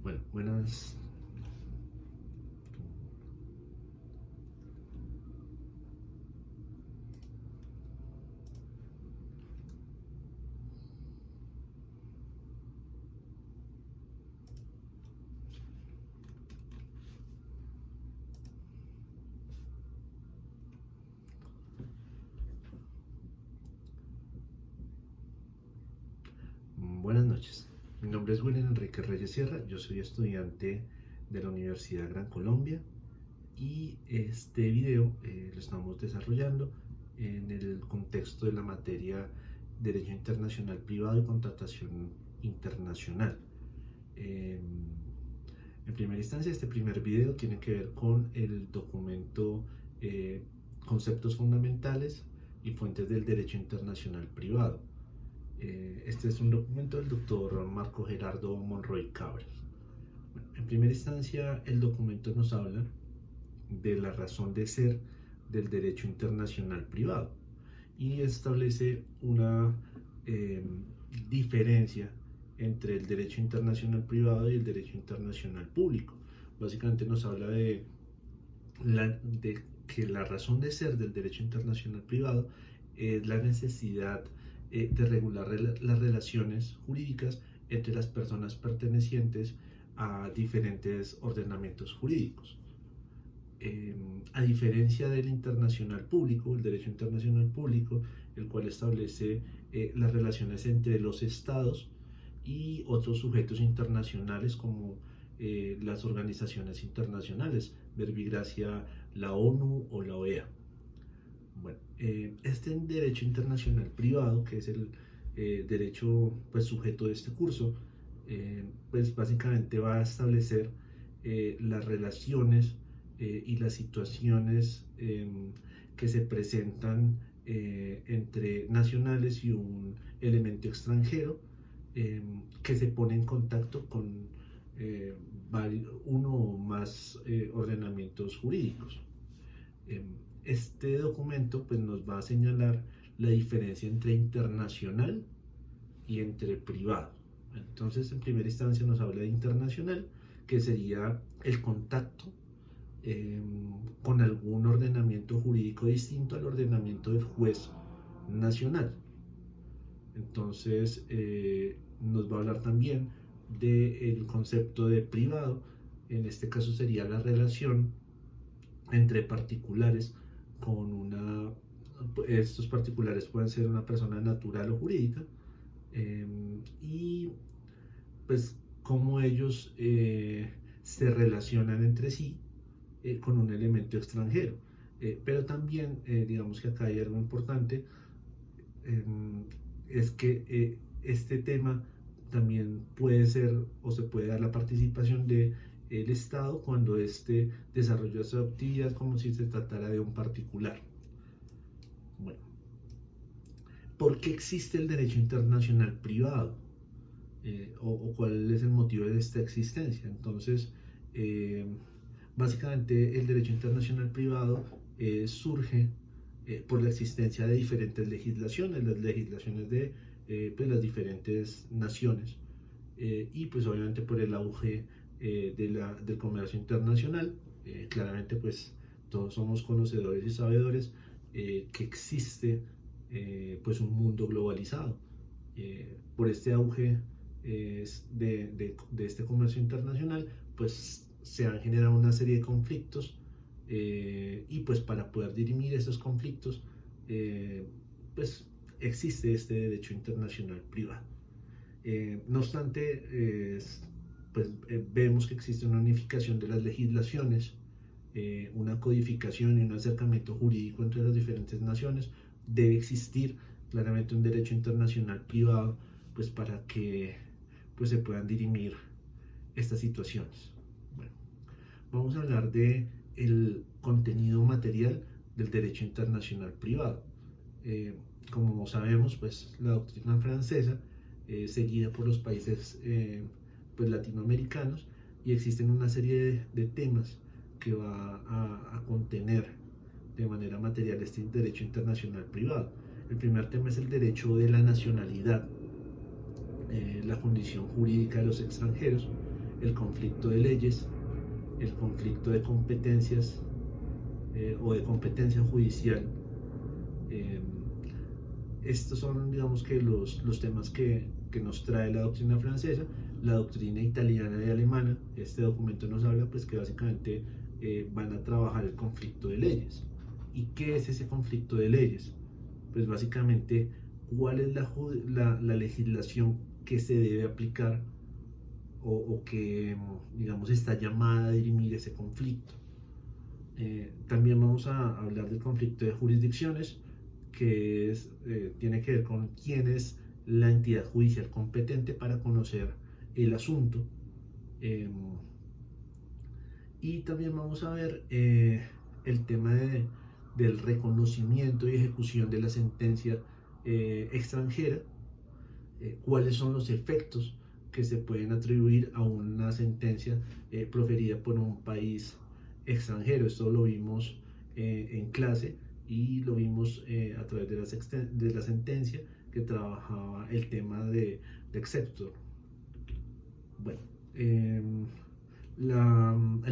Bueno, buenas. Buenas noches. Mi nombre es William Enrique Reyes Sierra. Yo soy estudiante de la Universidad Gran Colombia y este video lo estamos desarrollando en el contexto de la materia Derecho Internacional Privado y Contratación Internacional. En primera instancia, este primer video tiene que ver con el documento Conceptos Fundamentales y Fuentes del Derecho Internacional Privado. Este es un documento del doctor Marco Gerardo Monroy Cabral. Bueno, en primera instancia, el documento nos habla de la razón de ser del derecho internacional privado y establece una diferencia entre el derecho internacional privado y el derecho internacional público. Básicamente nos habla de que la razón de ser del derecho internacional privado es la necesidad de regular las relaciones jurídicas entre las personas pertenecientes a diferentes ordenamientos jurídicos. A diferencia del internacional público, el derecho internacional público, el cual establece las relaciones entre los estados y otros sujetos internacionales como las organizaciones internacionales, verbigracia la ONU o la OEA. Bueno, este derecho internacional privado, que es el derecho pues, sujeto de este curso, pues básicamente va a establecer las relaciones y las situaciones que se presentan entre nacionales y un elemento extranjero que se pone en contacto con uno o más ordenamientos jurídicos. Este documento pues, nos va a señalar la diferencia entre internacional y entre privado. Entonces, en primera instancia nos habla de internacional, que sería el contacto con algún ordenamiento jurídico distinto al ordenamiento del juez nacional. Entonces, nos va a hablar también del concepto de privado. En este caso sería la relación entre particulares con una, estos particulares pueden ser una persona natural o jurídica, y pues cómo ellos se relacionan entre sí con un elemento extranjero. Pero también, digamos que acá hay algo importante, es que este tema también puede ser o se puede dar la participación de el Estado cuando éste desarrolla su actividad como si se tratara de un particular. Bueno, ¿por qué existe el derecho internacional privado? O cuál es el motivo de esta existencia. Entonces, básicamente el derecho internacional privado surge por la existencia de diferentes legislaciones, las legislaciones de pues, las diferentes naciones, y pues obviamente por el auge del comercio internacional. Claramente pues todos somos conocedores y sabedores que existe pues un mundo globalizado. Por este auge de este comercio internacional pues se han generado una serie de conflictos, y pues para poder dirimir esos conflictos pues existe este derecho internacional privado. No obstante, pues, vemos que existe una unificación de las legislaciones, una codificación y un acercamiento jurídico entre las diferentes naciones. Debe existir claramente un derecho internacional privado pues, para que pues, se puedan dirimir estas situaciones. Bueno, vamos a hablar de el contenido material del derecho internacional privado. Como sabemos, pues la doctrina francesa seguida por los países pues, latinoamericanos, y existen una serie de temas que va a contener de manera material este derecho internacional privado. El primer tema es el derecho de la nacionalidad, la condición jurídica de los extranjeros, el conflicto de leyes, el conflicto de competencias o de competencia judicial. Eh, Estos son, digamos que, los temas que nos trae la doctrina francesa, la doctrina italiana y alemana. Este documento nos habla pues que básicamente van a trabajar el conflicto de leyes. ¿Y qué es ese conflicto de leyes? Pues básicamente, ¿cuál es la legislación que se debe aplicar o que, digamos, está llamada a dirimir ese conflicto? También vamos a hablar del conflicto de jurisdicciones, que tiene que ver con quién es la entidad judicial competente para conocer el asunto. Y también vamos a ver el tema del reconocimiento y ejecución de la sentencia extranjera, cuáles son los efectos que se pueden atribuir a una sentencia proferida por un país extranjero. Esto lo vimos en clase y lo vimos a través de la sentencia que trabajaba el tema de exceptor. Bueno, el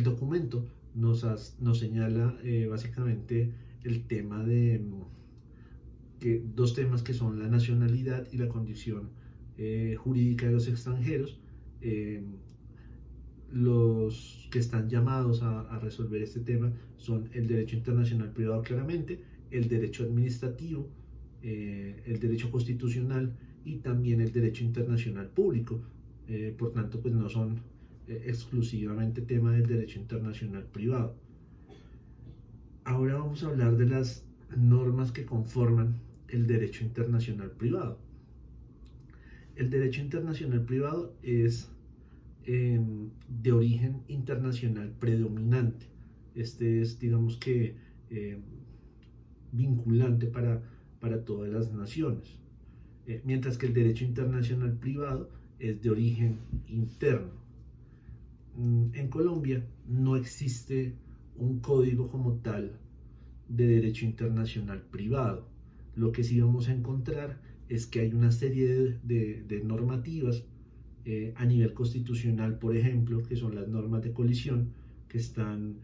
documento nos señala básicamente el tema de dos temas que son la nacionalidad y la condición jurídica de los extranjeros. Los que están llamados a resolver este tema son el derecho internacional privado claramente, el derecho administrativo, el derecho constitucional y también el derecho internacional público. Por tanto, pues no son exclusivamente tema del derecho internacional privado. Ahora vamos a hablar de las normas que conforman el derecho internacional privado. El derecho internacional privado es de origen internacional predominante. Este es, digamos que, vinculante para todas las naciones. Mientras que el derecho internacional privado es de origen interno. En Colombia no existe un código como tal de derecho internacional privado. Lo que sí vamos a encontrar es que hay una serie de normativas a nivel constitucional, por ejemplo, que son las normas de colisión, que están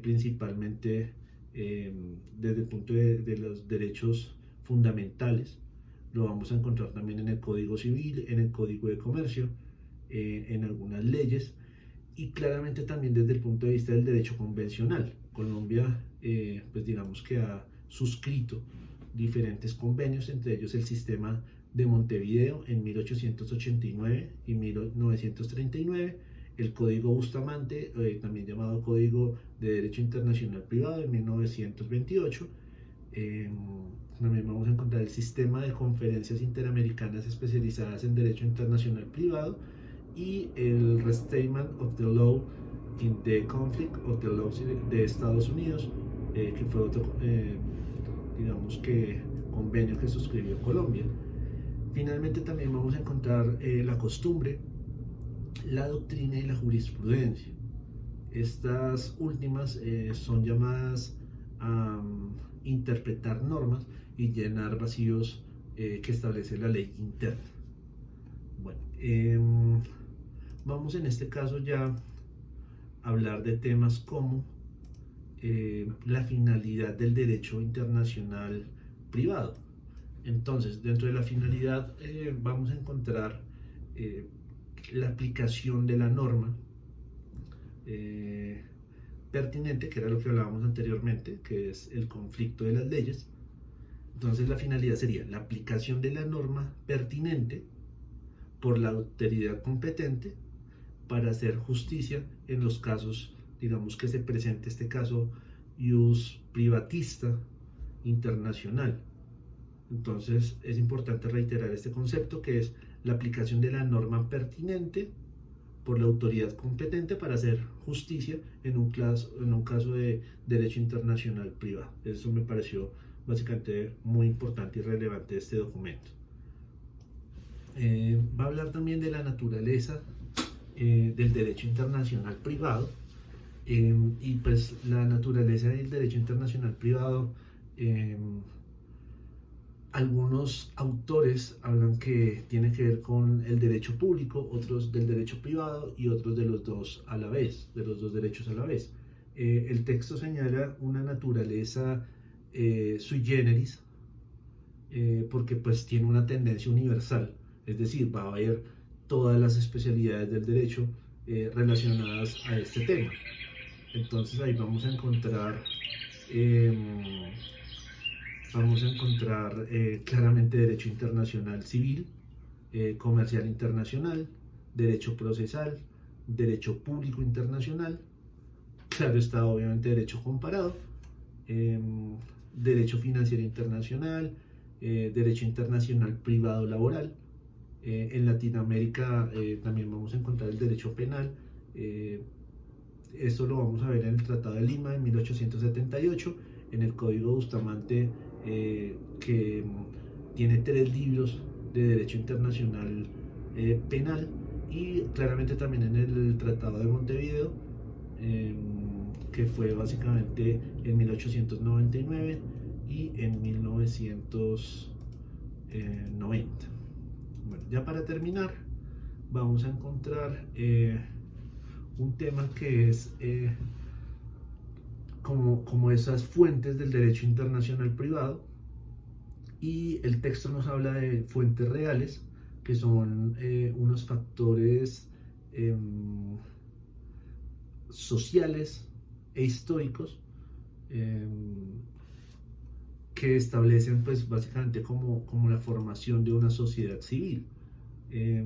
principalmente desde el punto de los derechos fundamentales. Lo vamos a encontrar también en el Código Civil, en el Código de Comercio, en algunas leyes, y claramente también desde el punto de vista del derecho convencional. Colombia, pues digamos que ha suscrito diferentes convenios, entre ellos el sistema de Montevideo en 1889 y 1939, el Código Bustamante, también llamado Código de Derecho Internacional Privado en 1928. También vamos a encontrar el sistema de conferencias interamericanas especializadas en Derecho Internacional Privado y el Restatement of the Law in the Conflict of the Laws de Estados Unidos, que fue otro, digamos que, convenio que suscribió Colombia. Finalmente también vamos a encontrar la costumbre, la doctrina y la jurisprudencia. Estas últimas son llamadas a interpretar normas y llenar vacíos que establece la ley interna. Bueno, vamos en este caso ya a hablar de temas como la finalidad del derecho internacional privado. Entonces, dentro de la finalidad vamos a encontrar la aplicación de la norma pertinente, que era lo que hablábamos anteriormente, que es el conflicto de las leyes. Entonces, la finalidad sería la aplicación de la norma pertinente por la autoridad competente para hacer justicia en los casos, digamos, que se presente este caso ius privatista internacional. Entonces es importante reiterar este concepto, que es la aplicación de la norma pertinente por la autoridad competente para hacer justicia en un caso de derecho internacional privado. Eso me pareció básicamente muy importante y relevante de este documento. Va a hablar también de la naturaleza del derecho internacional privado, y pues la naturaleza del derecho internacional privado Algunos autores hablan que tiene que ver con el derecho público, otros del derecho privado y otros de los dos a la vez, de los dos derechos a la vez. El texto señala una naturaleza sui generis, porque pues tiene una tendencia universal, es decir, va a haber todas las especialidades del derecho relacionadas a este tema. Entonces ahí eh, vamos a encontrar claramente derecho internacional civil, comercial internacional, derecho procesal, derecho público internacional, claro está obviamente derecho comparado, eh, derecho financiero internacional, derecho internacional privado laboral. En Latinoamérica también vamos a encontrar el derecho penal. Esto lo vamos a ver en el Tratado de Lima de 1878, en el Código Bustamante, que tiene 3 libros de derecho internacional penal, y claramente también en el Tratado de Montevideo, eh, que fue básicamente en 1899 y en 1990. Bueno, ya para terminar, vamos a encontrar un tema que es como esas fuentes del derecho internacional privado, y el texto nos habla de fuentes reales, que son unos factores eh, sociales e históricos eh, que establecen pues básicamente como la formación de una sociedad civil. Eh,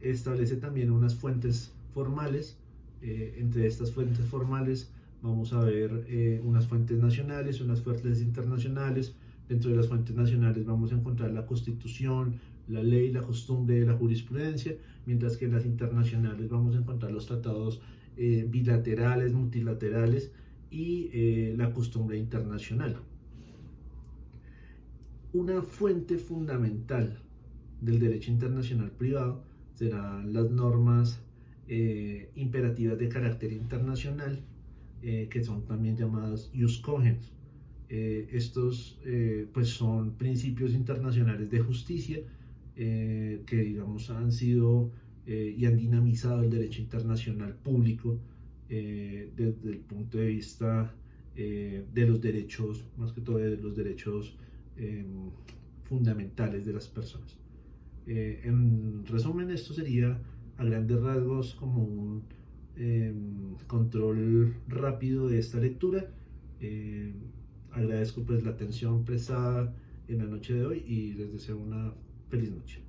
Establece también unas fuentes formales. Entre estas fuentes formales vamos a ver unas fuentes nacionales, unas fuentes internacionales. Dentro de las fuentes nacionales vamos a encontrar la Constitución, la ley, la costumbre, la jurisprudencia, mientras que en las internacionales vamos a encontrar los tratados bilaterales, multilaterales y la costumbre internacional. Una fuente fundamental del derecho internacional privado serán las normas imperativas de carácter internacional, que son también llamadas ius cogens. Estos pues son principios internacionales de justicia que digamos han sido y han dinamizado el derecho internacional público desde el punto de vista de los derechos, más que todo de los derechos eh, fundamentales de las personas. En resumen, esto sería a grandes rasgos como un control rápido de esta lectura. Eh, Agradezco pues la atención prestada en la noche de hoy y les deseo una feliz noche.